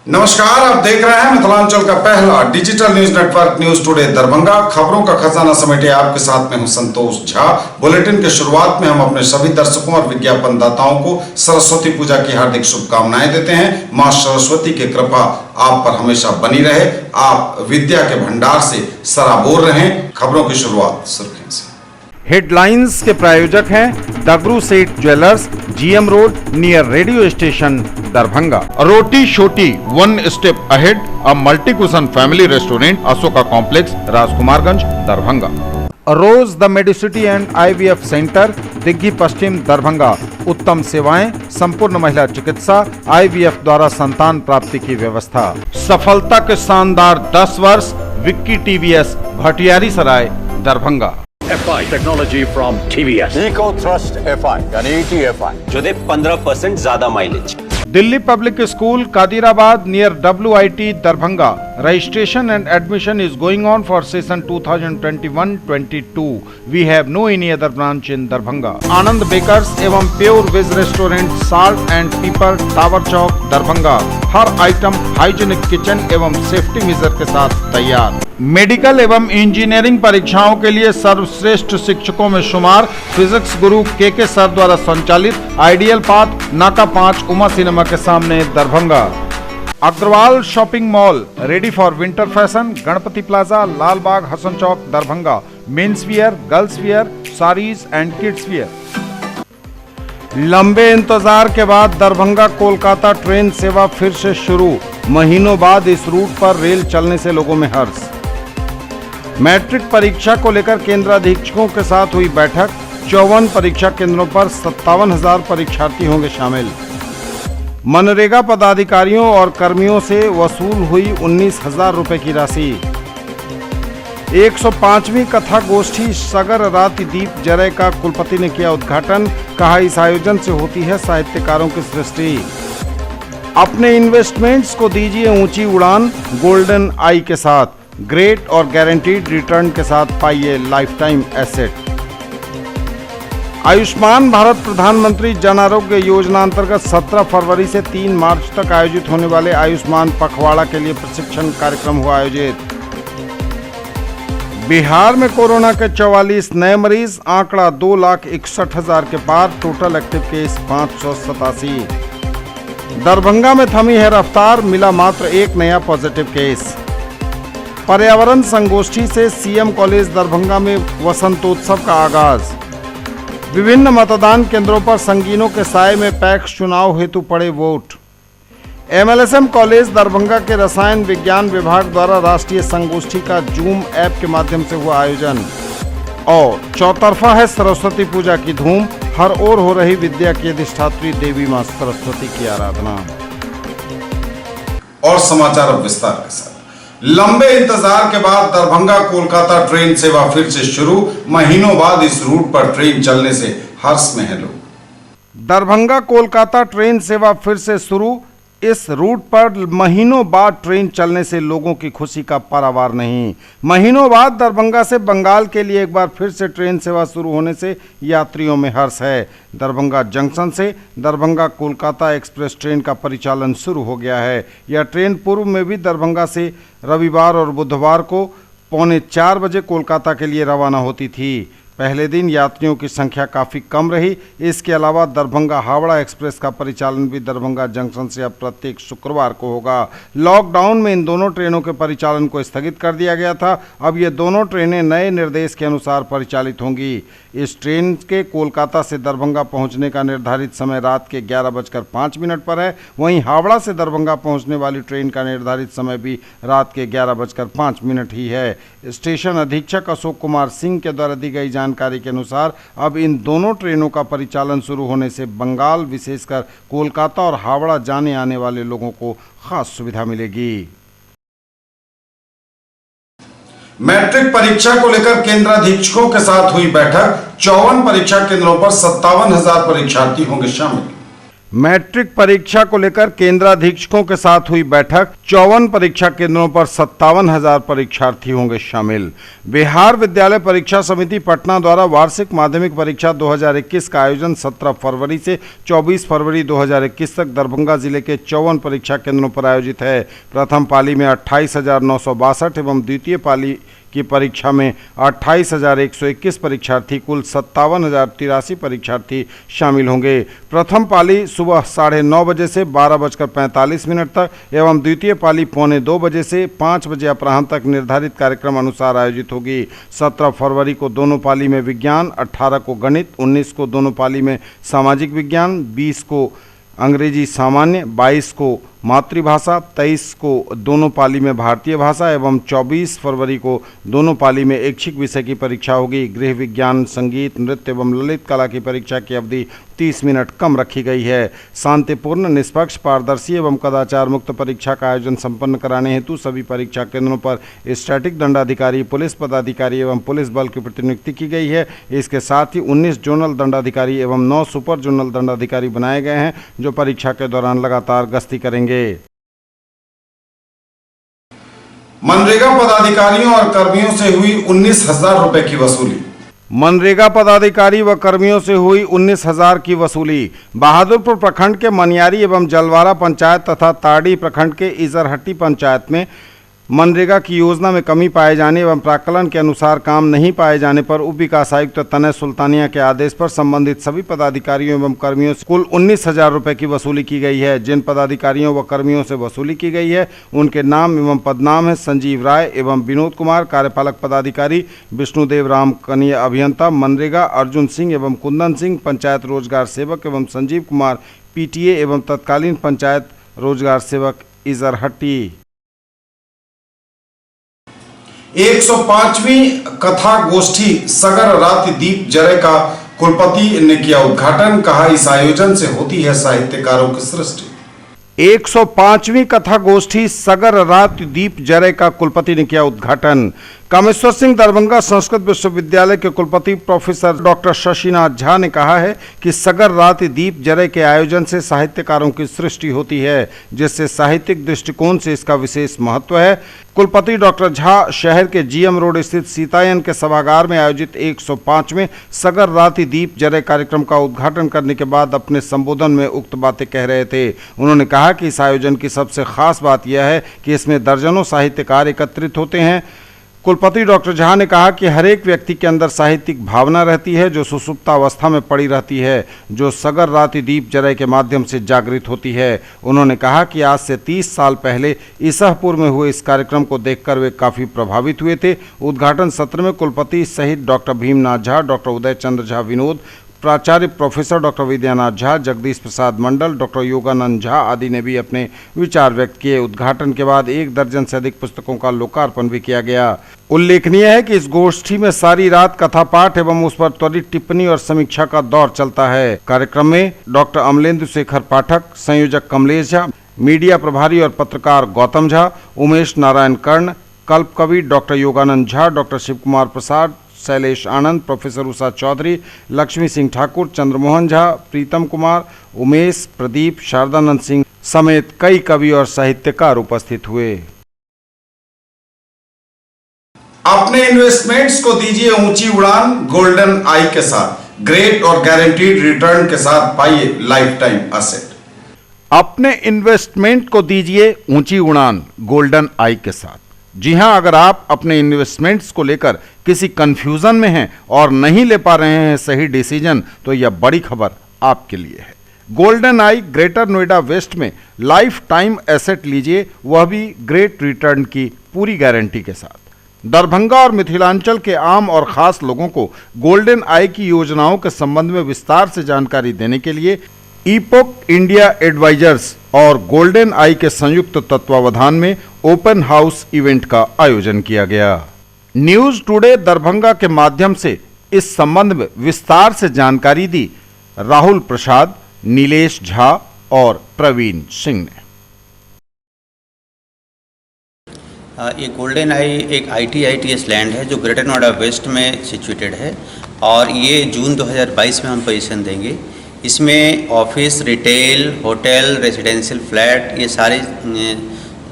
नमस्कार, आप देख रहे हैं मिथिलांचल का पहला digital news network news today Darbhanga. खबरों का खजाना समेटे आपके साथ में हूं संतोष झा। बुलेटिन के शुरुआत में हम अपने सभी दर्शकों और विज्ञापन दाताओं को सरस्वती पूजा की हार्दिक शुभकामनाएं देते हैं। मां सरस्वती की कृपा आप पर हमेशा बनी रहे, आप विद्या के भंडार से सराबोर रहें। खबरों की शुरुआत सुर्खियों से। हेडलाइंस के प्रायोजक हैं Dagru Seth jewellers, GM road near radio station Darbhanga. Roti Shoti one step ahead, a multi cuisine family restaurant, Ashoka complex, Rajkumarganj, Darbhanga. Rose the Medicity and IVF centre, Digghi Pashchim, Darbhanga. उत्तम सेवाएं, संपूर्ण महिला चिकित्सा, आईवीएफ द्वारा संतान प्राप्ति की व्यवस्था। सफलता के शानदार 10 वर्ष, Vicky TVS, Bhatiyari Sarai, Darbhanga. FI technology from TVS, eco thrust FI यानी ETFI जो दे 15% ज्यादा mileage. Delhi public school Kadirabad near WIT Darbhanga. Registration and admission is going on for session 2021-22. We have no any other branch in Darbhanga. Anand bakers एवं pure veg restaurant, salt and pepper, tower Chowk, Darbhanga. हर item hygienic kitchen एवं safety measure के साथ तैयार। Medical एवं engineering परीक्षाओं के लिए सर्वश्रेष्ठ शिक्षकों में शुमार फिजिक्स गुरु के सर द्वारा संचालित आइडियल पाथ, नाका 5, उमा सिनेमा के सामने, Darbhanga. Agrawal shopping mall, ready for winter fashion, Ganpati plaza, Lal Bagh, Hasan Chowk, Darbhanga. Men's wear, girls wear, saris and kids wear. लंबे इंतजार के बाद दरभंगा कोलकाता ट्रेन सेवा फिर से शुरू। महीनों बाद इस रूट पर रेल चलने से लोगों में हर्ष। मैट्रिक परीक्षा को लेकर केंद्राधीक्षकों के साथ हुई बैठक। 54 परीक्षा केंद्रों पर 57,000 परीक्षार्थी होंगे शामिल। मनरेगा पदाधिकारियों और कर्मियों से वसूल हुई 19,000 रुपए की राशि। 105वीं कथा गोष्ठी सगर राति दीप जरय का कुलपति ने किया उद्घाटन। कहा, इस आयोजन से होती है साहित्यकारों की सृष्टि। अपने इन्वेस्टमेंट्स को दीजिए ऊंची उड़ान, गोल्डन आई के साथ। ग्रेट और गारंटीड रिटर्न के साथ पाइए life time asset. Ayushman Bharat प्रधानमंत्री जन आरोग्य योजना अंतर्गत 17 फरवरी से 3 मार्च तक आयोजित होने वाले आयुष्मान पखवाड़ा के लिए प्रशिक्षण कार्यक्रम हुआ आयोजित। बिहार में कोरोना के 44 नए मरीज, आंकड़ा 2,61,000 के पार। Total active case 587। दरभंगा में थमी है रफ्तार, मिला मात्र एक नया पॉजिटिव केस। पर्यावरण संगोष्ठी से सीएम कॉलेज दरभंगा में वसंतोत्सव का आगाज। विभिन्न मतदान केंद्रों पर संगीनों के साए में पैक्स चुनाव हेतु पड़े वोट। MLSM कॉलेज दरभंगा के रसायन विज्ञान विभाग द्वारा राष्ट्रीय संगोष्ठी का जूम ऐप के माध्यम से हुआ आयोजन। और चौतरफा है सरस्वती पूजा की धूम, हर ओर हो रही विद्या की अधिष्ठात्री देवी मां सरस्वती की आराधना। और समाचार अब विस्तार के साथ। लंबे इंतजार के बाद दरभंगा कोलकाता ट्रेन सेवा फिर से शुरू। महीनों बाद इस रूट पर ट्रेन चलने से हर्ष में है लोग। दरभंगा कोलकाता ट्रेन सेवा फिर से शुरू। इस रूट पर महीनों बाद ट्रेन चलने से लोगों की खुशी का पारावार नहीं। महीनों बाद दरभंगा से बंगाल के लिए एक बार फिर से ट्रेन सेवा शुरू होने से यात्रियों में हर्ष है। दरभंगा जंक्शन से दरभंगा कोलकाता एक्सप्रेस ट्रेन का परिचालन शुरू हो गया है। यह ट्रेन पूर्व में भी दरभंगा से रविवार और बुधवार को 3:45 बजे कोलकाता के लिए रवाना होती थी। पहले दिन यात्रियों की संख्या काफ़ी कम रही। इसके अलावा दरभंगा हावड़ा एक्सप्रेस का परिचालन भी दरभंगा जंक्शन से अब प्रत्येक शुक्रवार को होगा। लॉकडाउन में इन दोनों ट्रेनों के परिचालन को स्थगित कर दिया गया था। अब ये दोनों ट्रेनें नए निर्देश के अनुसार परिचालित होंगी। इस ट्रेन के कोलकाता से दरभंगा पहुंचने का निर्धारित समय रात के 11:05 पर है। वहीं हावड़ा से दरभंगा पहुंचने वाली ट्रेन का निर्धारित समय भी रात के 11:05 ही है। स्टेशन अधीक्षक अशोक कुमार सिंह के द्वारा दी गई जानकारी के अनुसार अब इन दोनों ट्रेनों का परिचालन शुरू होने से बंगाल, विशेषकर कोलकाता और हावड़ा जाने आने वाले लोगों को खास सुविधा मिलेगी। मैट्रिक परीक्षा को लेकर केंद्राधीक्षकों के साथ हुई बैठक। 54 परीक्षा केंद्रों पर 57,000 परीक्षार्थी होंगे शामिल। मैट्रिक परीक्षा को लेकर केंद्राधीक्षकों के साथ हुई बैठक। 54 परीक्षा केंद्रों पर 57,000 परीक्षार्थी होंगे शामिल। बिहार विद्यालय परीक्षा समिति पटना द्वारा वार्षिक माध्यमिक परीक्षा 2021 का आयोजन 17 फरवरी से 24 फरवरी 2021 तक दरभंगा जिले के 54 परीक्षा केंद्रों पर आयोजित है। प्रथम पाली में 28,962 एवं द्वितीय पाली की परीक्षा में 28,121 परीक्षार्थी, कुल 57,083 परीक्षार्थी शामिल होंगे। प्रथम पाली सुबह 9:30 बजे से 12:45 तक एवं द्वितीय पाली 1:45 बजे से 5 बजे अपराह्न तक निर्धारित कार्यक्रम अनुसार आयोजित होगी। 17 फरवरी को दोनों पाली में विज्ञान, 18 को गणित, 19 को दोनों पाली में सामाजिक विज्ञान, 20 को अंग्रेजी सामान्य, 22 को मातृभाषा, 23 को दोनों पाली में भारतीय भाषा एवं 24 फरवरी को दोनों पाली में ऐच्छिक विषय की परीक्षा होगी। गृह विज्ञान, संगीत, नृत्य एवं ललित कला की परीक्षा की अवधि 30 मिनट कम रखी गई है। शांतिपूर्ण, निष्पक्ष, पारदर्शी एवं कदाचार मुक्त परीक्षा का आयोजन संपन्न कराने हेतु सभी परीक्षा केंद्रों पर स्टैटिक दंडाधिकारी, पुलिस पदाधिकारी एवं पुलिस बल की प्रतिनियुक्ति की गई है। इसके साथ ही 19 जोनल दंडाधिकारी एवं 9 सुपर जोनल दंडाधिकारी बनाए गए हैं जो परीक्षा के दौरान लगातार गश्ती करेंगे। मनरेगा पदाधिकारियों और कर्मियों से हुई 19,000 रुपए की वसूली। मनरेगा पदाधिकारी व कर्मियों से हुई 19,000 की वसूली। बहादुरपुर प्रखंड के मनियारी एवं जलवारा पंचायत तथा ताड़ी प्रखंड के इजरहट्टी पंचायत में मनरेगा की योजना में कमी पाए जाने एवं प्राक्कलन के अनुसार काम नहीं पाए जाने पर उप विकास आयुक्त तनय सुल्तानिया के आदेश पर संबंधित सभी पदाधिकारियों एवं कर्मियों से कुल 19,000 रुपए की वसूली की गई है। जिन पदाधिकारियों व कर्मियों से वसूली की गई है उनके नाम एवं पदनाम है: संजीव राय एवं विनोद कुमार कार्यपालक पदाधिकारी, विष्णुदेव राम कनीय अभियंता मनरेगा, अर्जुन सिंह एवं कुंदन सिंह पंचायत रोजगार सेवक एवं संजीव कुमार पीटीए एवं तत्कालीन पंचायत रोजगार सेवक इजरहट्टी। 105वीं कथा गोष्ठी सगर राति दीप जरे का कुलपति ने किया उद्घाटन। कहा, इस आयोजन से होती है साहित्यकारों की सृष्टि। 105वीं कथा गोष्ठी सगर रात दीप जरे का कुलपति ने किया उद्घाटन। कामेश्वर सिंह दरभंगा संस्कृत विश्वविद्यालय के कुलपति प्रोफेसर डॉक्टर शशिनाथ झा ने कहा है कि सगर रात दीप जरे के आयोजन से साहित्यकारों की सृष्टि होती है, जिससे साहित्यिक दृष्टिकोण से इसका विशेष महत्व है। कुलपति डॉक्टर झा शहर के जीएम रोड स्थित सीतायन के सभागार में आयोजित 105वें सगर राति दीप जरे कार्यक्रम का उद्घाटन करने के बाद अपने संबोधन में उक्त बातें कह रहे थे। उन्होंने कहा कि इस आयोजन की सबसे खास बात यह है कि इसमें दर्जनों साहित्यकार एकत्रित होते हैं। कुलपति डॉक्टर झा ने कहा कि हर एक व्यक्ति के अंदर साहित्यिक भावना रहती है जो सुसुप्तावस्था में पड़ी रहती है, जो सगर राति दीप जरे के माध्यम से जागृत होती है। उन्होंने कहा कि आज से 30 साल पहले ईसापुर में हुए इस कार्यक्रम को देखकर वे काफ़ी प्रभावित हुए थे। उद्घाटन सत्र में कुलपति सहित डॉक्टर भीमनाथ झा, डॉक्टर उदय चंद्र झा विनोद, प्राचार्य professor doctor Vidyanath Jha, Jagdish Prasad Mandal, doctor Yogananda Jha आदि ने भी अपने विचार व्यक्त किए। उद्घाटन के बाद 1 दर्जन से अधिक पुस्तकों का लोकार्पण भी किया गया। उल्लेखनीय है कि इस गोष्ठी में सारी रात कथा पाठ एवं उस पर त्वरित टिप्पणी और समीक्षा का दौर चलता है। कार्यक्रम में डॉक्टर अमलेंदु शेखर पाठक, संयोजक कमलेश झा, मीडिया प्रभारी और पत्रकार गौतम झा, उमेश नारायण कर्ण, कल्प कवि डॉक्टर योगानंद झा, डॉक्टर शिव कुमार प्रसाद, शैलेश आनंद, प्रोफेसर उषा चौधरी, लक्ष्मी सिंह ठाकुर, चंद्रमोहन झा, प्रीतम कुमार, उमेश, प्रदीप, शारदानंद सिंह समेत कई कवि और साहित्यकार उपस्थित हुए। अपने इन्वेस्टमेंट्स को दीजिए ऊंची उड़ान गोल्डन आई के साथ। ग्रेट और गारंटीड रिटर्न के साथ पाइए लाइफ टाइम एसेट। अपने इन्वेस्टमेंट को दीजिए ऊंची उड़ान गोल्डन आई के साथ। जी हां, अगर आप अपने इन्वेस्टमेंट्स को लेकर किसी कंफ्यूजन में हैं और नहीं ले पा रहे हैं सही डिसीजन, तो यह बड़ी खबर आपके लिए है। गोल्डन आई ग्रेटर नोएडा वेस्ट में लाइफ टाइम एसेट लीजिए, वह भी ग्रेट रिटर्न की पूरी गारंटी के साथ। दरभंगा और मिथिलांचल के आम और खास लोगों को गोल्डन आई की योजनाओं के संबंध में विस्तार से जानकारी देने के लिए ईपोक इंडिया एडवाइजर्स और गोल्डन आई के संयुक्त तत्वावधान में ओपन हाउस इवेंट का आयोजन किया गया। न्यूज टुडे दरभंगा के माध्यम से इस संबंध में विस्तार से जानकारी दी राहुल प्रसाद, नीलेश झा और प्रवीण सिंह ने। ये गोल्डन आई एक ITITS लैंड है जो ग्रेटर नोएडा वेस्ट में सिचुएटेड है और ये जून 2022 में हम पोजीशन देंगे। इसमें office, retail, hotel, residential flat, ये सारी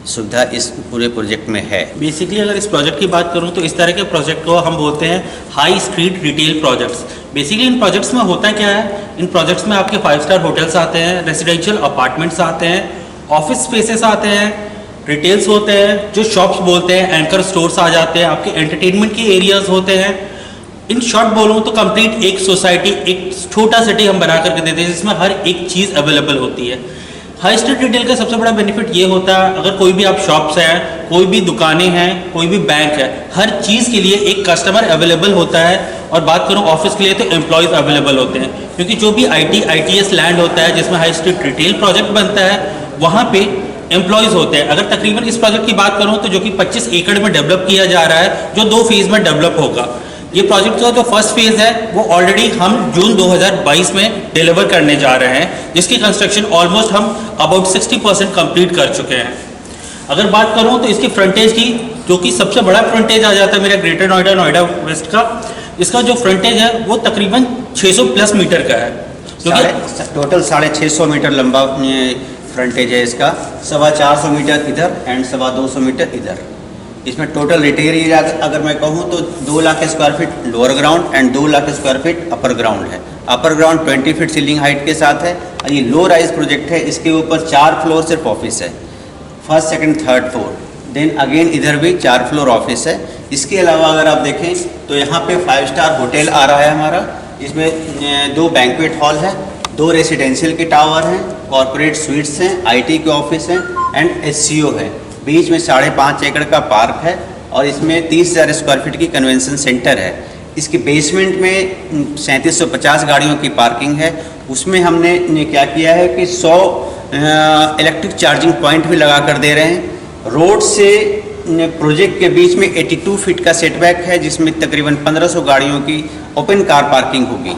सुविधा इस पूरे प्रोजेक्ट में है। बेसिकली अगर इस प्रोजेक्ट की बात करूं तो इस तरह के प्रोजेक्ट को हम बोलते हैं high street retail projects. Basically इन प्रोजेक्ट्स में होता क्या है, इन प्रोजेक्ट्स में आपके 5 स्टार होटल्स आते हैं, रेजिडेंशियल अपार्टमेंट्स आते हैं, ऑफिस स्पेसेस आते हैं, रिटेल्स होते हैं, जो शॉप्स बोलते हैं, एंकर स्टोर्स आ जाते हैं, आपके एंटरटेनमेंट के एरियाज होते हैं। इन शॉर्ट बोलूँ तो कंप्लीट एक सोसाइटी, एक छोटा सिटी हम बना करके देते हैं जिसमें हर एक चीज़ अवेलेबल होती है। हाई स्ट्रीट रिटेल का सबसे बड़ा बेनिफिट ये होता है, अगर कोई भी आप शॉप्स हैं, कोई भी दुकानें हैं, कोई भी बैंक है, हर चीज़ के लिए एक कस्टमर अवेलेबल होता है। और बात करूं ऑफिस के लिए तो एम्प्लॉयज़ अवेलेबल होते हैं, क्योंकि जो भी ITS लैंड होता है जिसमें हाई स्ट्रीट रिटेल प्रोजेक्ट बनता है वहाँ पे एम्प्लॉयज़ होते हैं। अगर तकरीबन इस प्रोजेक्ट की बात करूँ तो जो कि 25 एकड़ में डेवलप किया जा रहा है, जो 2 फेज़ में डेवलप होगा। ये प्रोजेक्ट का जो फर्स्ट फेज़ है वो ऑलरेडी हम जून 2022 में डिलीवर करने जा रहे हैं, जिसकी कंस्ट्रक्शन ऑलमोस्ट हम अबाउट 60% कंप्लीट कर चुके हैं। अगर बात करूं तो इसकी फ्रंटेज की, जो कि सबसे बड़ा फ्रंटेज आ जाता है मेरा ग्रेटर नोएडा, नोएडा वेस्ट का, इसका जो फ्रंटेज है वो तकरीबन 600+ मीटर का है, जो कि टोटल 650 मीटर लंबा फ्रंटेज है इसका। 425 मीटर इधर एंड 225 मीटर इधर। इसमें टोटल रिटेल एरिया अगर मैं कहूँ तो 2 lakh square feet lower ground and 2 lakh square feet upper ground है। Upper ground 20 feet ceiling height के साथ है। ये लो राइज प्रोजेक्ट है, इसके ऊपर 4 फ्लोर सिर्फ ऑफिस है, first, second, third floor. Then again इधर भी 4 फ्लोर ऑफिस है। इसके अलावा अगर आप देखें तो यहाँ पे 5 स्टार होटल आ रहा है हमारा। इसमें 2 बैंक्वेट हॉल है, 2 रेसिडेंशियल के टावर हैं, कॉरपोरेट स्वीट्स हैं, IT के ऑफिस हैं एंड SCO है। बीच में 5.5 एकड़ का पार्क है और इसमें 30,000 स्क्वायर फीट की कन्वेंशन सेंटर है। इसके बेसमेंट में 3750 गाड़ियों की पार्किंग है। उसमें हमने क्या किया है कि 100 इलेक्ट्रिक चार्जिंग पॉइंट भी लगा कर दे रहे हैं। रोड से प्रोजेक्ट के बीच में 82 फीट का सेटबैक है, जिसमें तकरीबन 1500 गाड़ियों की ओपन कार पार्किंग होगी।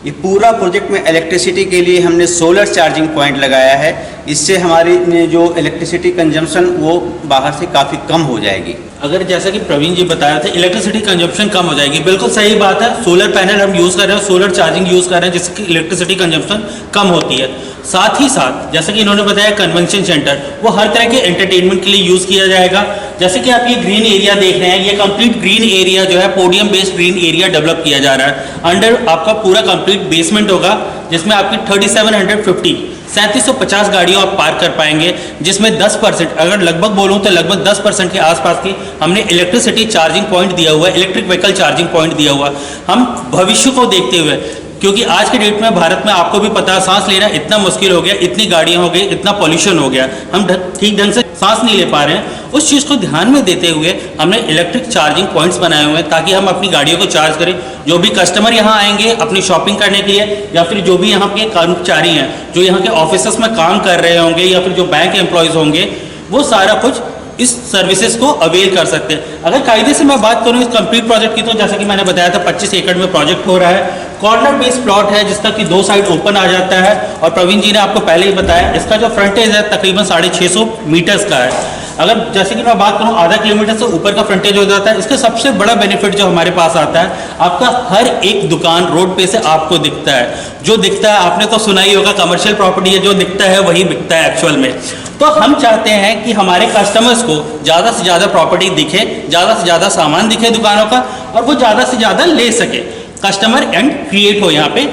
ये पूरा प्रोजेक्ट में इलेक्ट्रिसिटी के लिए हमने सोलर चार्जिंग पॉइंट लगाया है। इससे हमारी जो इलेक्ट्रिसिटी कंजम्पशन वो बाहर से काफ़ी कम हो जाएगी। अगर जैसा कि प्रवीण जी बताया था इलेक्ट्रिसिटी कंजम्पशन कम हो जाएगी, बिल्कुल सही बात है। सोलर पैनल हम यूज़ कर रहे हैं, सोलर चार्जिंग यूज़ कर रहे हैं, जिसकी इलेक्ट्रिसिटी कंजम्पशन कम होती है। साथ ही साथ जैसा कि इन्होंने बताया कन्वेंशन सेंटर वो हर तरह के एंटरटेनमेंट के लिए यूज़ किया जाएगा। जैसे कि आप ये ग्रीन एरिया देख रहे हैं, ये कंप्लीट ग्रीन एरिया जो है podium based green area develop किया जा रहा है। अंडर आपका पूरा कंप्लीट बेसमेंट होगा, जिसमें आपकी 3750 गाड़ियों आप पार्क कर पाएंगे, जिसमें 10%, अगर लगभग बोलूँ तो लगभग 10% के आसपास की हमने इलेक्ट्रिसिटी चार्जिंग पॉइंट दिया हुआ है, इलेक्ट्रिक व्हीकल चार्जिंग पॉइंट दिया हुआ। हम भविष्य को देखते हुए, क्योंकि आज के डेट में भारत में आपको भी पता है सांस लेना इतना मुश्किल हो गया, इतनी गाड़ियाँ हो गई, इतना पॉल्यूशन हो गया, हम ठीक ढंग से सांस नहीं ले पा रहे हैं। उस चीज़ को ध्यान में देते हुए हमने इलेक्ट्रिक चार्जिंग पॉइंट्स बनाए हुए हैं, ताकि हम अपनी गाड़ियों को चार्ज करें। जो भी कस्टमर यहाँ आएंगे अपनी शॉपिंग करने के लिए, या फिर जो भी यहाँ के कर्मचारी हैं जो यहाँ के ऑफिस में काम कर रहे होंगे, या फिर जो बैंक एम्प्लॉयज़ होंगे, वो सारा कुछ इस सर्विसेज को अवेल कर सकते हैं। अगर कायदे से मैं बात करूँ इस कंप्लीट प्रोजेक्ट की, तो जैसा कि मैंने बताया था 25 एकड़ में प्रोजेक्ट हो रहा है। कॉर्नर बेस्ड प्लॉट है, जिसका कि 2 साइड ओपन आ जाता है। और प्रवीण जी ने आपको पहले ही बताया इसका जो फ्रंटेज है तकरीबन 650 मीटर्स का है। अगर जैसे कि मैं बात करूं आधा किलोमीटर से ऊपर का फ्रंटेज हो जाता है। इसका सबसे बड़ा बेनिफिट जो हमारे पास आता है, आपका हर एक दुकान रोड पे से आपको दिखता है। जो दिखता है आपने तो सुना ही होगा, कमर्शियल प्रॉपर्टी है, जो दिखता है वही बिकता है एक्चुअल में। तो हम चाहते हैं कि हमारे कस्टमर्स को ज़्यादा से ज़्यादा प्रॉपर्टी दिखे, ज़्यादा से ज़्यादा सामान दिखे दुकानों का, और वो ज़्यादा से ज़्यादा ले सके। कस्टमर एंड क्रिएट हो यहाँ पे,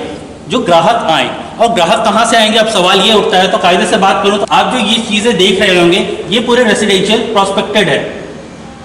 जो ग्राहक आए। और ग्राहक कहाँ से आएंगे, अब सवाल ये उठता है। तो कायदे से बात करूँ तो आप जो ये चीज़ें देख रहे होंगे, ये पूरे रेसिडेंशियल प्रोस्पेक्टेड है,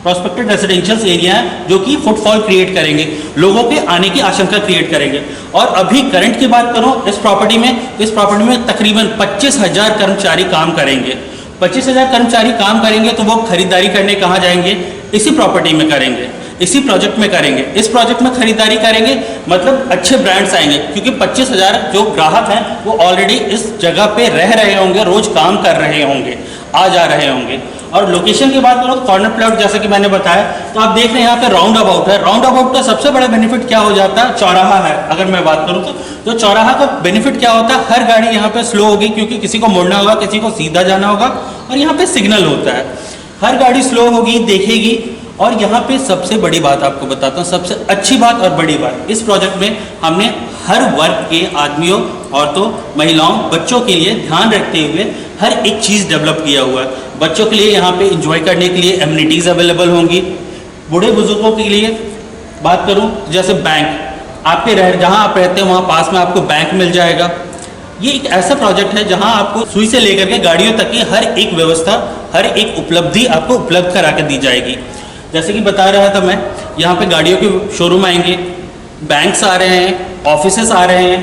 प्रोस्पेक्टेड रेसिडेंशियल एरिया है, जो कि फुटफॉल क्रिएट करेंगे, लोगों के आने की आशंका क्रिएट करेंगे। और अभी करंट की बात करूँ इस प्रॉपर्टी में तकरीबन 25,000 कर्मचारी काम करेंगे। 25,000 कर्मचारी काम करेंगे तो वो खरीदारी करने कहाँ जाएंगे, इसी प्रॉपर्टी में करेंगे, इसी प्रोजेक्ट में करेंगे। इस प्रोजेक्ट में खरीदारी करेंगे, मतलब अच्छे ब्रांड्स आएंगे, क्योंकि 25,000 जो ग्राहक हैं वो ऑलरेडी इस जगह पे रह रहे होंगे, रोज काम कर रहे होंगे, आ जा रहे होंगे। और लोकेशन की बात करो तो कॉर्नर प्लॉट जैसे कि मैंने बताया, तो आप देख रहे हैं यहाँ पे राउंड अबाउट है। राउंड अबाउट का सबसे बड़ा बेनिफिट क्या हो जाता है, चौराहा है। अगर मैं बात करूँ तो चौराहा का बेनिफिट क्या होता है, हर गाड़ी यहाँ पे स्लो होगी, क्योंकि किसी को मुड़ना होगा, किसी को सीधा जाना होगा, और यहाँ पे सिग्नल होता है। हर गाड़ी स्लो होगी, देखेगी, और यहाँ पे सबसे बड़ी बात आपको बताता हूँ, सबसे अच्छी बात और बड़ी बात, इस प्रोजेक्ट में हमने हर वर्ग के आदमियों, औरतों, महिलाओं, बच्चों के लिए ध्यान रखते हुए हर एक चीज़ डेवलप किया हुआ है। बच्चों के लिए यहाँ पे इंजॉय करने के लिए एमिनिटीज़ अवेलेबल होंगी। बूढ़े बुजुर्गों के लिए बात करूँ, जैसे बैंक, आपके जहाँ आप रहते हैं वहाँ पास में आपको बैंक मिल जाएगा। ये एक ऐसा प्रोजेक्ट है जहाँ आपको सुई से लेकर के गाड़ियों तक की हर एक व्यवस्था, हर एक उपलब्धि आपको उपलब्ध करा के दी जाएगी। जैसे कि बता रहा था मैं, यहाँ पे गाड़ियों के शोरूम आएंगे, बैंक्स आ रहे हैं, ऑफिसेस आ रहे हैं।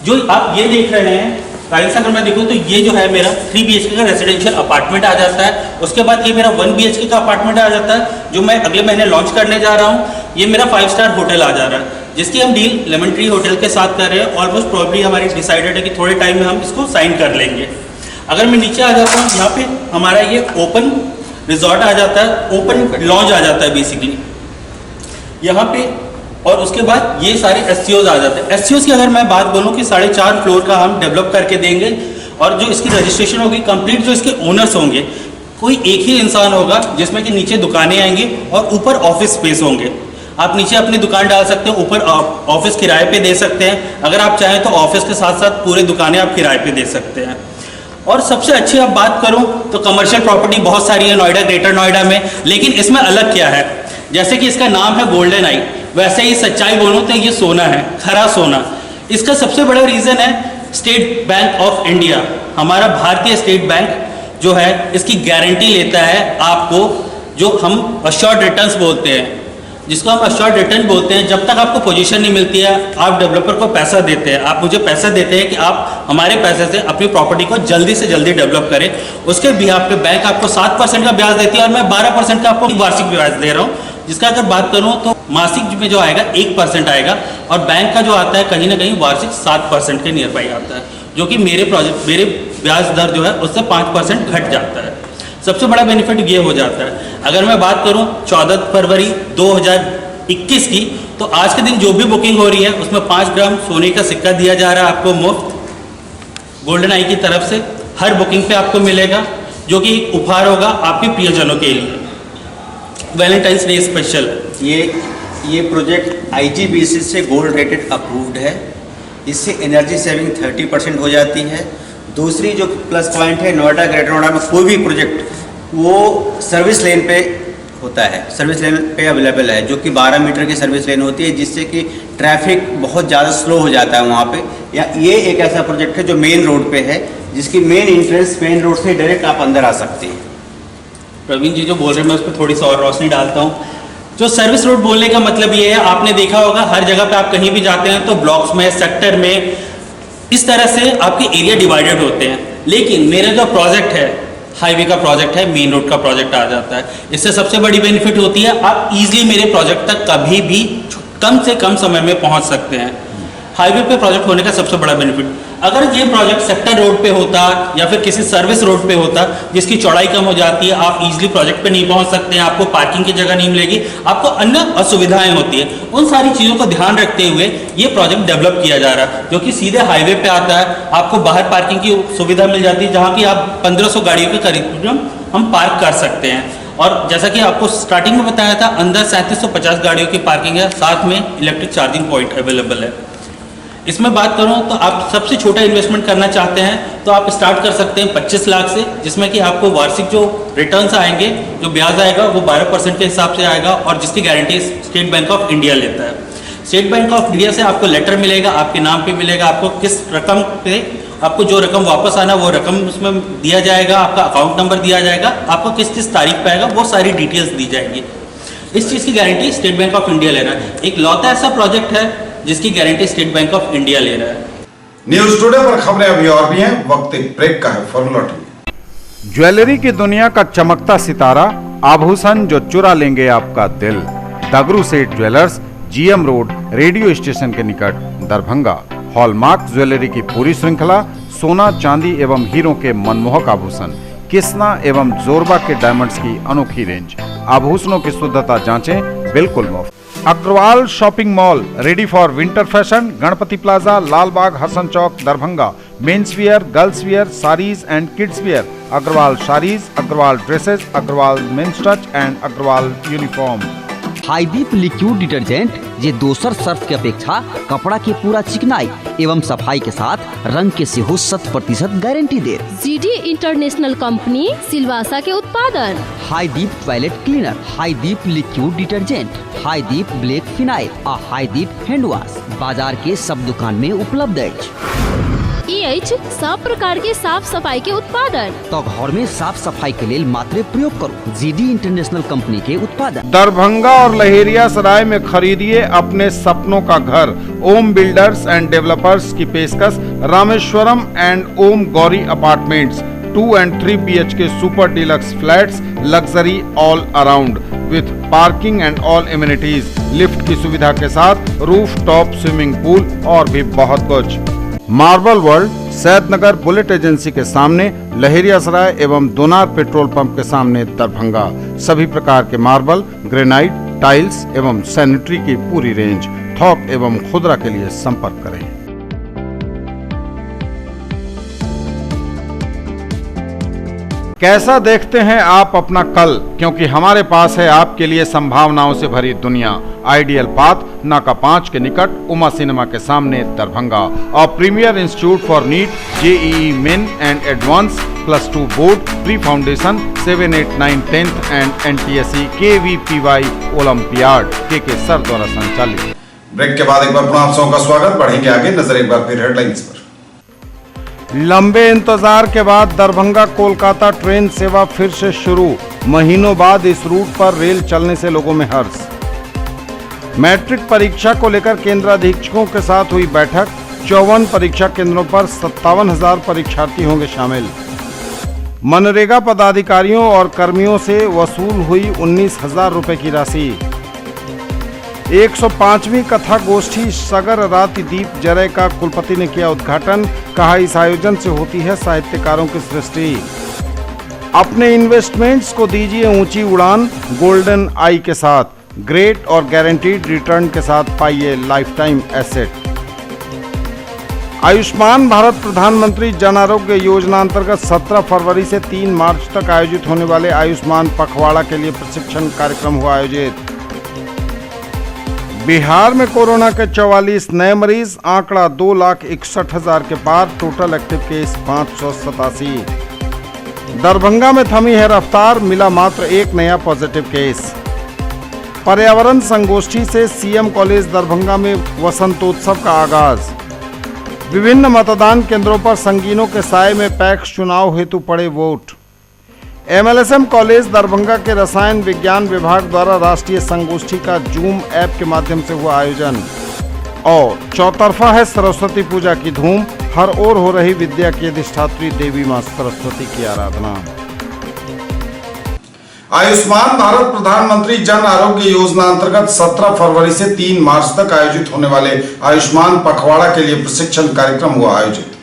जो आप ये देख रहे हैं, गाड़ी से अगर मैं देखूँ तो ये जो है मेरा 3 BHK का रेजिडेंशियल अपार्टमेंट आ जाता है। उसके बाद ये मेरा 1 BHK का अपार्टमेंट आ जाता है, जो मैं अगले महीने लॉन्च करने जा रहा हूँ। ये मेरा 5 स्टार होटल आ जा रहा है, जिसकी हम डील लेमन ट्री होटल के साथ कर रहे हैं। ऑलमोस्ट प्रॉब्ली हमारी डिसाइडेड है कि थोड़े टाइम में हम इसको साइन कर लेंगे। अगर मैं नीचे आ जाता हूँ, यहाँ पे हमारा ये ओपन रिजॉर्ट आ जाता है, ओपन लॉन्ज आ जाता है बेसिकली यहाँ पे। और उसके बाद ये सारे SCOs आ जाते हैं। SCOs की अगर मैं बात बोलूँ कि 4.5 फ्लोर का हम डेवलप करके देंगे, और जो इसकी रजिस्ट्रेशन होगी कंप्लीट, जो इसके ओनर्स होंगे, कोई एक ही इंसान होगा जिसमें कि नीचे दुकानें आएंगी और ऊपर ऑफिस स्पेस होंगे। आप नीचे अपनी दुकान डाल सकते हैं, ऊपर ऑफिस किराए पे दे सकते हैं। अगर आप चाहें तो ऑफिस के साथ साथ पूरे दुकानें आप किराए पे दे सकते हैं। और सबसे अच्छी आप बात करूं तो कमर्शियल प्रॉपर्टी बहुत सारी है नोएडा, ग्रेटर नोएडा में, लेकिन इसमें अलग क्या है, जैसे कि इसका नाम है गोल्डन आई, वैसे ही सच्चाई बोलूं तो ये सोना है, खरा सोना। इसका सबसे बड़ा रीज़न है स्टेट बैंक ऑफ इंडिया। हमारा भारतीय स्टेट बैंक जो है इसकी गारंटी लेता है आपको, जो हम अश्योर्ड रिटर्न्स बोलते हैं, जिसको हम अश्योर्ड रिटर्न बोलते हैं। जब तक आपको पोजीशन नहीं मिलती है, आप डेवलपर को पैसा देते हैं, आप मुझे पैसा देते हैं कि आप हमारे पैसे से अपनी प्रॉपर्टी को जल्दी से जल्दी डेवलप करें। उसके बिहाफ पे बैंक आपको 7% का ब्याज देती है, और मैं 12% का आपको वार्षिक ब्याज दे रहा हूँ, जिसका अगर बात करूँ तो मासिक में जो आएगा 1% आएगा, और बैंक का जो आता है कहीं ना कहीं वार्षिक 7% के नियर बाई आता है, जो कि मेरे ब्याज दर जो है उससे 5% घट जाता है। सबसे बड़ा बेनिफिट ये हो जाता है। अगर मैं बात करूं 14 फरवरी 2021 की, तो आज के दिन जो भी बुकिंग हो रही है उसमें 5 ग्राम सोने का सिक्का दिया जा रहा है आपको मुफ्त गोल्डन आई की तरफ से। हर बुकिंग पे आपको मिलेगा, जो कि एक उपहार होगा आपके प्रियजनों के लिए, वैलेंटाइंस डे स्पेशल। ये प्रोजेक्ट IGBC से गोल्ड रेटेड अप्रूव्ड है। इससे एनर्जी सेविंग 30% हो जाती है। दूसरी जो प्लस पॉइंट है, नोएडा, ग्रेटर नोएडा में कोई भी प्रोजेक्ट वो सर्विस लेन पे होता है, सर्विस लेन पे अवेलेबल है, जो कि 12 मीटर की सर्विस लेन होती है, जिससे कि ट्रैफिक बहुत ज़्यादा स्लो हो जाता है वहाँ पे। या ये एक ऐसा प्रोजेक्ट है जो मेन रोड पे है, जिसकी मेन एंट्रेंस मेन रोड से डायरेक्ट आप अंदर आ सकते हैं। प्रवीण जी जो बोल रहे हैं, मैं उस पर थोड़ी सी और रोशनी डालता हूँ। जो सर्विस रोड बोलने का मतलब ये है, आपने देखा होगा हर जगह पे आप कहीं भी जाते हैं तो ब्लॉक्स में, सेक्टर में, इस तरह से आपके एरिया डिवाइडेड होते हैं। लेकिन मेरा जो प्रोजेक्ट है, हाईवे का प्रोजेक्ट है, मेन रोड का प्रोजेक्ट आ जाता है। इससे सबसे बड़ी बेनिफिट होती है, आप इजीली मेरे प्रोजेक्ट तक कभी भी कम से कम समय में पहुंच सकते हैं। हाईवे पे प्रोजेक्ट होने का सबसे बड़ा बेनिफिट, अगर ये प्रोजेक्ट सेक्टर रोड पे होता या फिर किसी सर्विस रोड पे होता जिसकी चौड़ाई कम हो जाती है, आप इजीली प्रोजेक्ट पे नहीं पहुंच सकते हैं, आपको पार्किंग की जगह नहीं मिलेगी, आपको अन्य असुविधाएं होती है। उन सारी चीज़ों को ध्यान रखते हुए ये प्रोजेक्ट डेवलप किया जा रहा है, जो कि सीधे हाईवे पे आता है। आपको बाहर पार्किंग की सुविधा मिल जाती है, जहाँ की आप 1500 गाड़ियों के करीब हम पार्क कर सकते हैं। और जैसा कि आपको स्टार्टिंग में बताया था, अंदर 3750 गाड़ियों की पार्किंग है, साथ में इलेक्ट्रिक चार्जिंग पॉइंट अवेलेबल है। इसमें बात करूं तो आप सबसे छोटा इन्वेस्टमेंट करना चाहते हैं तो आप स्टार्ट कर सकते हैं 25 लाख से, जिसमें कि आपको वार्षिक जो रिटर्न्स आएंगे, जो ब्याज आएगा वो 12% के हिसाब से आएगा, और जिसकी guarantee state bank of India लेता है। स्टेट बैंक ऑफ इंडिया से आपको लेटर मिलेगा, आपके नाम पे मिलेगा, आपको किस रकम पे, आपको जो रकम वापस आना वो रकम उसमें दिया जाएगा, आपका अकाउंट नंबर दिया जाएगा, आपको किस किस तारीख पे आएगा वो सारी डिटेल्स दी जाएंगी। इस चीज़ की guarantee state bank of India ले रहा है। एक लौता ऐसा प्रोजेक्ट है जिसकी guarantee state bank of India ले रहा है। न्यूज टुडे पर खबरें अभी और भी हैं, वक्त एक ब्रेक का है, फॉर्मूला टीवी। ज्वेलरी की दुनिया का चमकता सितारा, आभूषण जो चुरा लेंगे आपका दिल। दगरू सेठ jewellers, GM road, radio station के निकट, दरभंगा। हॉलमार्क ज्वेलरी की पूरी श्रृंखला, सोना, चांदी एवं हीरों के मनमोहक आभूषण, किस्ना एवं जोरबा के डायमंड्स की अनोखी रेंज। आभूषणों की शुद्धता जांचें, बिल्कुल मुफ्त। Agarwal shopping mall ready for winter fashion, Ganpati plaza, Lal Bagh, Hasan Chowk, Darbhanga. Men's wear, girls wear, saris and kids wear, Agarwal saris, Agarwal dresses, Agarwal men's touch and Agarwal uniform. हाईदीप लिक्विड डिटर्जेंट जे दोसर सर्फ के अपेक्षा कपड़ा के पूरा चिकनाई एवं सफाई के साथ रंग के सेहो 100% गारंटी दे। जीडी इंटरनेशनल कंपनी सिलवासा के उत्पादन। हाईदीप टॉयलेट क्लीनर, हाईदीप लिक्विड डिटर्जेंट, हाईदीप ब्लैक फिनाइल आ हाईदीप हैंड वॉश बाजार के सब दुकान में उपलब्ध है। सब प्रकार के साफ सफाई के उत्पादन तो घर में साफ सफाई के लिए मात्र प्रयोग करो जीडी इंटरनेशनल कंपनी के उत्पादन। दरभंगा और लहेरियासराय में खरीदिए अपने सपनों का घर। ओम बिल्डर्स एंड डेवलपर्स की पेशकश Rameshwaram and Om Gauri apartments 2 and 3 BHK super deluxe flats, luxury all around with parking and all amenities, lift की सुविधा के साथ रूफ टॉप स्विमिंग पूल और भी बहुत कुछ। Marble world Saidnagar bullet agency के सामने, लहेरियासराय एवं दोनार पेट्रोल पंप के सामने दरभंगा। सभी प्रकार के मार्बल, ग्रेनाइट, टाइल्स एवं सैनिटरी की पूरी रेंज। थोक एवं खुदरा के लिए संपर्क करें। कैसा देखते हैं आप अपना कल, क्योंकि हमारे पास है आपके लिए संभावनाओं से भरी दुनिया। आइडियल पाथ नाका 5 के निकट, उमा सिनेमा के सामने दरभंगा। और premier institute for NEET, JEE main and advance, +2 board, pre foundation, 7, 8, 9, 10th and NTSE KVPY olympiad के सर द्वारा संचालित। ब्रेक के बाद एक बार पुनः आप सबका स्वागत। बढ़ेंगे आगे, नजर एक बार फिर हेडलाइंस पर। लंबे इंतजार के बाद दरभंगा कोलकाता ट्रेन सेवा फिर से शुरू। महीनों बाद इस रूट पर रेल चलने से लोगों में हर्ष। मैट्रिक परीक्षा को लेकर केंद्राधीक्षकों के साथ हुई बैठक। 54 परीक्षा केंद्रों पर 57,000 परीक्षार्थी होंगे शामिल। मनरेगा पदाधिकारियों और कर्मियों से वसूल हुई 19,000 रुपए की राशि। 105वीं कथा गोष्ठी सगर राति दीप जरय का कुलपति ने किया उद्घाटन। कहा, इस आयोजन से होती है साहित्यकारों की सृष्टि। अपने इन्वेस्टमेंट्स को दीजिए ऊंची उड़ान गोल्डन आई के साथ। ग्रेट और गारंटीड रिटर्न के साथ पाइए life time asset. Ayushman Bharat प्रधानमंत्री जन आरोग्य योजना अंतर्गत 17 फरवरी से 3 मार्च तक आयोजित होने वाले आयुष्मान पखवाड़ा के लिए प्रशिक्षण कार्यक्रम हुआ आयोजित। बिहार में कोरोना के 44 नए मरीज, आंकड़ा 2,61,000 के पार। Total active case 587। दरभंगा में थमी है रफ्तार, मिला मात्र एक नया पॉजिटिव केस। पर्यावरण संगोष्ठी से सीएम कॉलेज दरभंगा में वसंतोत्सव का आगाज। विभिन्न मतदान केंद्रों पर संगीनों के साए में पैक्स चुनाव हेतु पड़े वोट। MLSM कॉलेज दरभंगा के रसायन विज्ञान विभाग द्वारा राष्ट्रीय संगोष्ठी का जूम ऐप के माध्यम से हुआ आयोजन। और चौतरफा है सरस्वती पूजा की धूम, हर ओर हो रही विद्या की अधिष्ठात्री देवी मां सरस्वती की आराधना। आयुष्मान भारत प्रधानमंत्री जन आरोग्य योजना अंतर्गत 17 फरवरी से 3 मार्च तक आयोजित होने वाले आयुष्मान पखवाड़ा के लिए प्रशिक्षण कार्यक्रम हुआ आयोजित।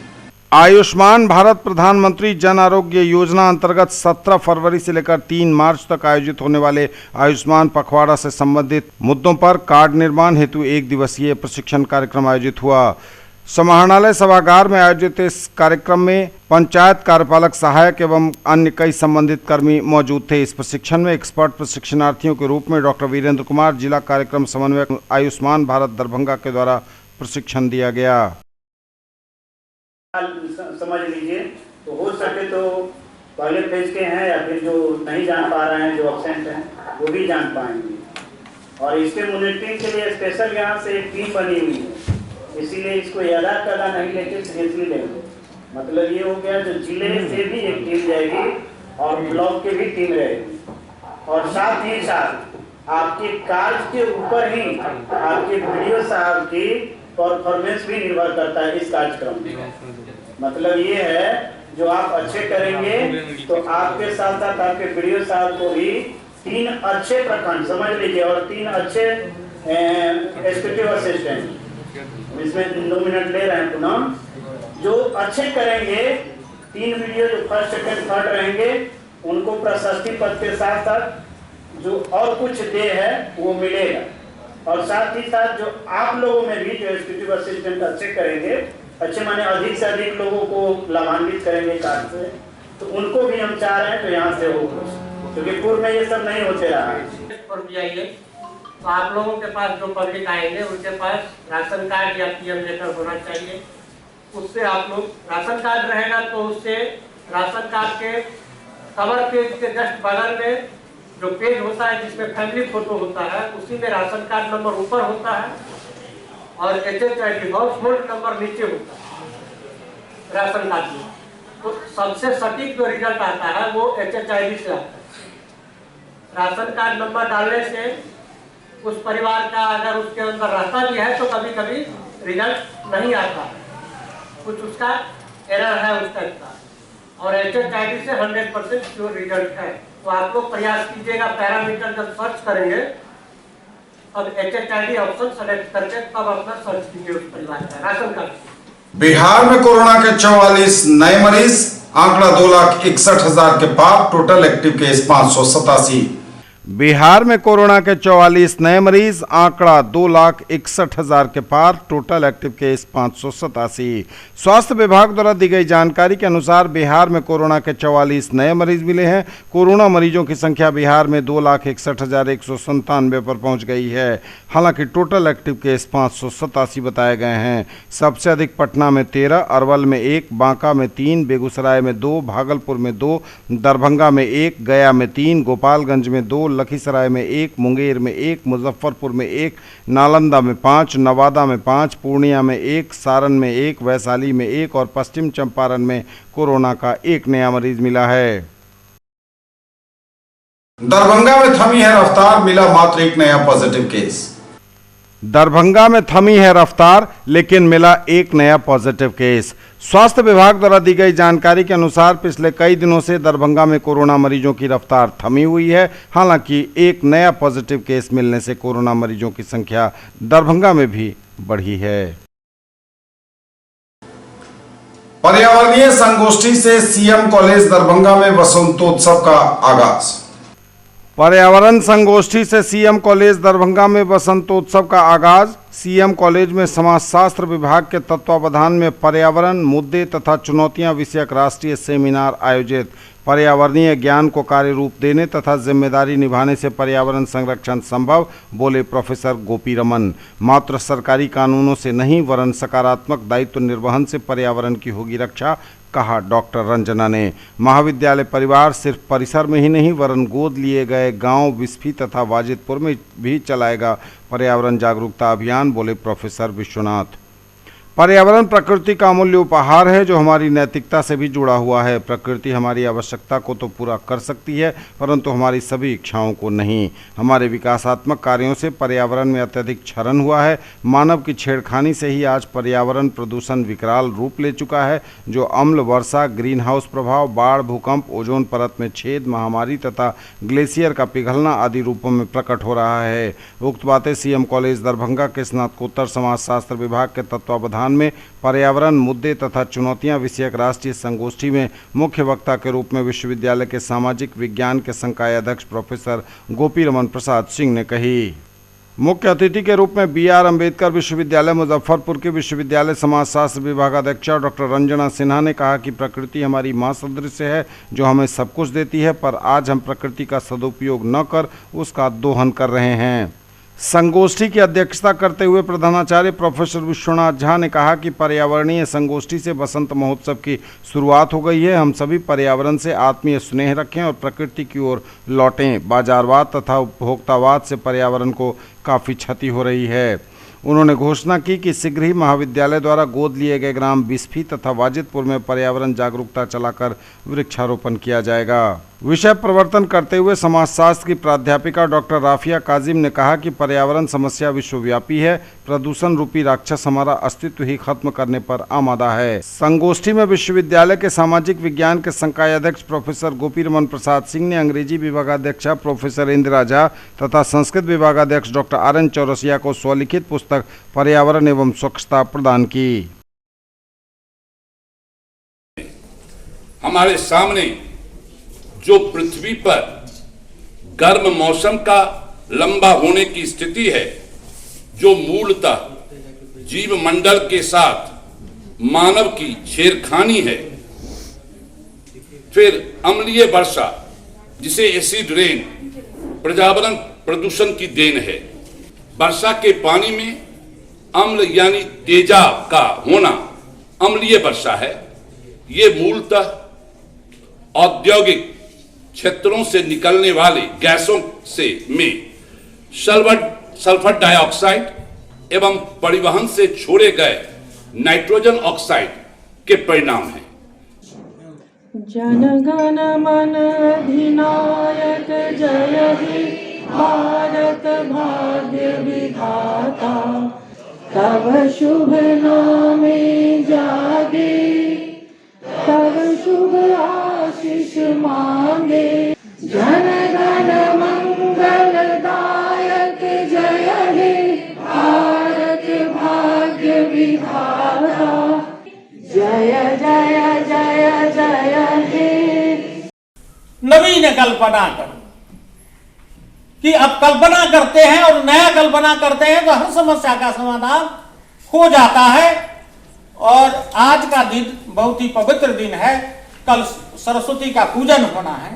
आयुष्मान भारत प्रधानमंत्री जन आरोग्य योजना अंतर्गत 17 फरवरी से लेकर 3 मार्च तक आयोजित होने वाले आयुष्मान पखवाड़ा से संबंधित मुद्दों पर कार्ड निर्माण हेतु 1 दिवसीय प्रशिक्षण कार्यक्रम आयोजित हुआ। समाहरणालय सभागार में आयोजित इस कार्यक्रम में पंचायत कार्यपालक सहायक एवं अन्य कई संबंधित कर्मी मौजूद थे। इस प्रशिक्षण में एक्सपर्ट प्रशिक्षणार्थियों के रूप में डॉक्टर वीरेंद्र कुमार, जिला कार्यक्रम समन्वयक, आयुष्मान भारत दरभंगा के द्वारा प्रशिक्षण दिया गया। समझ लीजिए, तो हो सके तो पहले फेज के हैं या फिर जो नहीं जान पा रहे हैं, जो एब्सेंट हैं, वो भी जान पाएंगे। और इसके मॉनिटरिंग के लिए स्पेशल यहाँ से एक टीम बनी हुई है, इसीलिए इसको यादा कदा नहीं लेके सीरियसली लेंगे। मतलब ये हो गया, जो जिले से भी एक टीम जाएगी और ब्लॉक के भी टीम रहेगी। और साथ ही साथ आपके कार्य के ऊपर ही आपके वीडियो साहब की परफॉर्मेंस भी निर्भर करता है इस कार्यक्रम में। मतलब ये है, जो आप अच्छे करेंगे तो आपके साथ साथ आपके वीडियो साहब को भी 3 अच्छे प्रखंड समझ लीजिए और 3 अच्छे एग्जीक्यूटिव असिस्टेंट, इसमें 2 मिनट ले रहे हैं पुनः, जो अच्छे करेंगे 3 वीडियो जो फर्स्ट सेकंड थर्ड रहेंगे, उनको प्रशस्ति पत्र के साथ साथ जो और कुछ दे है वो मिलेगा। और साथ ही साथ जो आप लोगों में भी जो एग्जीक्यूटिव असिस्टेंट अच्छे करेंगे, अच्छे माने अधिक से अधिक लोगों को लाभान्वित करेंगे कार्ड से, तो उनको भी हम चाह रहे हैं तो यहाँ से हो, क्योंकि पूर्व में ये सब नहीं होते रहा है। तो आप लोगों के पास जो पब्लिक आएंगे उनके पास राशन कार्ड या पीएम लेटर होना चाहिए। उससे आप लोग राशन कार्ड रहेगा तो उससे राशन कार्ड के कवर पेज के जस्ट बगल में जो पेज होता है जिसमें फैमिली फोटो होता है, उसी में राशन कार्ड नंबर ऊपर होता है और HHID हाउस होल्ड नंबर नीचे होता है राशन कार्ड में। तो सबसे सटीक जो रिजल्ट आता है वो HHID से आता है। राशन कार्ड नंबर डालने से उस परिवार का अगर उसके अंदर रहता भी है तो कभी कभी रिजल्ट नहीं आता, कुछ उसका एरर है उस टाइप का, और HHID से 100% जो रिजल्ट है। तो आप लोग प्रयास कीजिएगा, पैरामीटर जब सर्च करेंगे अब HHID ऑप्शन सेलेक्ट करके तब अपना सर्च कीजिए उस परिवार का राशन कार्ड। बिहार में कोरोना के 44 नए मरीज, आंकड़ा 2,61,000 के पार, टोटल एक्टिव केस 587। बिहार में कोरोना के 44 नए मरीज, आंकड़ा 2,61,000 के पार, टोटल एक्टिव केस 587। स्वास्थ्य विभाग द्वारा दी गई जानकारी के अनुसार बिहार में कोरोना के 44 नए मरीज मिले हैं। कोरोना मरीजों की संख्या बिहार में 2,61,197 पर पहुंच गई है। हालांकि टोटल एक्टिव केस 587 बताए गए हैं। सबसे अधिक पटना में 13, अरवल में 1, बांका में 3, बेगूसराय में 2, भागलपुर में 2, दरभंगा में 1, गया में 3, गोपालगंज में 2, लखीसराय में 1, मुंगेर में 1, मुजफ्फरपुर में 1, नालंदा में 5, नवादा में 5, पूर्णिया में 1, सारण में 1, वैशाली में 1 और पश्चिम चंपारण में कोरोना का 1 नया मरीज मिला है। दरभंगा में थमी है रफ्तार, मिला मात्र 1 नया पॉजिटिव केस। दरभंगा में थमी है रफ्तार, लेकिन मिला 1 नया पॉजिटिव केस। स्वास्थ्य विभाग द्वारा दी गई जानकारी के अनुसार पिछले कई दिनों से दरभंगा में कोरोना मरीजों की रफ्तार थमी हुई है। हालांकि 1 नया पॉजिटिव केस मिलने से कोरोना मरीजों की संख्या दरभंगा में भी बढ़ी है। पर्यावरणीय संगोष्ठी से सीएम कॉलेज दरभंगा में वसंतोत्सव का आगाज। पर्यावरण संगोष्ठी से सीएम कॉलेज दरभंगा में वसंतोत्सव का आगाज। सीएम कॉलेज में समाजशास्त्र विभाग के तत्वावधान में पर्यावरण मुद्दे तथा चुनौतियां विषयक राष्ट्रीय सेमिनार आयोजित। पर्यावरणीय ज्ञान को कार्य रूप देने तथा जिम्मेदारी निभाने से पर्यावरण संरक्षण संभव, बोले प्रोफेसर गोपी रमन। मात्र सरकारी कानूनों से नहीं वरन सकारात्मक दायित्व निर्वहन से पर्यावरण की होगी रक्षा, कहा डॉक्टर रंजना ने। महाविद्यालय परिवार सिर्फ परिसर में ही नहीं वरन गोद लिए गए गांव बिस्फी तथा वाजिदपुर में भी चलाएगा पर्यावरण जागरूकता अभियान, बोले प्रोफेसर विश्वनाथ। पर्यावरण प्रकृति का अमूल्य उपहार है जो हमारी नैतिकता से भी जुड़ा हुआ है। प्रकृति हमारी आवश्यकता को तो पूरा कर सकती है परंतु हमारी सभी इच्छाओं को नहीं। हमारे विकासात्मक कार्यों से पर्यावरण में अत्यधिक क्षरण हुआ है। मानव की छेड़खानी से ही आज पर्यावरण प्रदूषण विकराल रूप ले चुका है, जो अम्ल वर्षा, ग्रीन हाउस प्रभाव, बाढ़, भूकंप, ओजोन परत में छेद, महामारी तथा ग्लेशियर का पिघलना आदि रूपों में प्रकट हो रहा है। उक्त बातें सीएम कॉलेज दरभंगा के स्नातकोत्तर समाजशास्त्र विभाग के तत्वावधान में पर्यावरण मुद्दे तथा चुनौतियां विषयक राष्ट्रीय संगोष्ठी में मुख्य वक्ता के रूप में विश्वविद्यालय के सामाजिक विज्ञान के संकाय अध्यक्ष प्रोफेसर गोपी रमन प्रसाद सिंह ने कही। मुख्य अतिथि के रूप में BR अम्बेडकर विश्वविद्यालय मुजफ्फरपुर के विश्वविद्यालय समाजशास्त्र विभागाध्यक्ष डॉक्टर रंजना सिन्हा ने कहा कि प्रकृति हमारी मां सदृश है जो हमें सब कुछ देती है, पर आज हम प्रकृति का सदुपयोग न कर उसका दोहन कर रहे हैं। संगोष्ठी की अध्यक्षता करते हुए प्रधानाचार्य प्रोफेसर विश्वनाथ झा ने कहा कि पर्यावरणीय संगोष्ठी से बसंत महोत्सव की शुरुआत हो गई है। हम सभी पर्यावरण से आत्मीय स्नेह रखें और प्रकृति की ओर लौटें। बाजारवाद तथा उपभोक्तावाद से पर्यावरण को काफ़ी क्षति हो रही है। उन्होंने घोषणा की कि शीघ्र ही महाविद्यालय द्वारा गोद लिए गए ग्राम बिस्फी तथा वाजिदपुर में पर्यावरण जागरूकता चलाकर वृक्षारोपण किया जाएगा। विषय प्रवर्तन करते हुए समाजशास्त्र की प्राध्यापिका डॉक्टर राफिया काजिम ने कहा कि पर्यावरण समस्या विश्वव्यापी है। प्रदूषण रूपी राक्षस हमारा अस्तित्व ही खत्म करने पर आमादा है। संगोष्ठी में विश्वविद्यालय के सामाजिक विज्ञान के संकाय अध्यक्ष प्रोफेसर गोपी रमन प्रसाद सिंह ने अंग्रेजी विभागाध्यक्षा प्रोफेसर इंदिरा झा तथा संस्कृत विभागाध्यक्ष डॉक्टर RN चौरसिया को स्वलिखित पुस्तक पर्यावरण एवं स्वच्छता प्रदान की। हमारे सामने जो पृथ्वी पर गर्म मौसम का लंबा होने की स्थिति है, जो मूलतः जीव मंडल के साथ मानव की छेड़खानी है। फिर अम्लीय वर्षा, जिसे एसिड रेन पर्यावरण प्रदूषण की देन है। वर्षा के पानी में अम्ल यानी तेजाब का होना अम्लीय वर्षा है। ये मूलतः औद्योगिक क्षेत्रों से निकलने वाले गैसों से में सल्फर डाइऑक्साइड एवं परिवहन से छोड़े गए नाइट्रोजन ऑक्साइड के परिणाम हैं। जनगण मन अधिनायक जय हे भारत भाग्य विधाता, तब शुभ नामे जागे, तब शुभ आशीष मांगे। जनगण मंगलदायक जय हे भारत भाग्य विधाता, जय जय जय जय हे। नवीन कल्पना करो कि अब कल्पना करते हैं और नया कल्पना करते हैं तो हर समस्या का समाधान हो जाता है। और आज का दिन बहुत ही पवित्र दिन है। कल सरस्वती का पूजन होना है।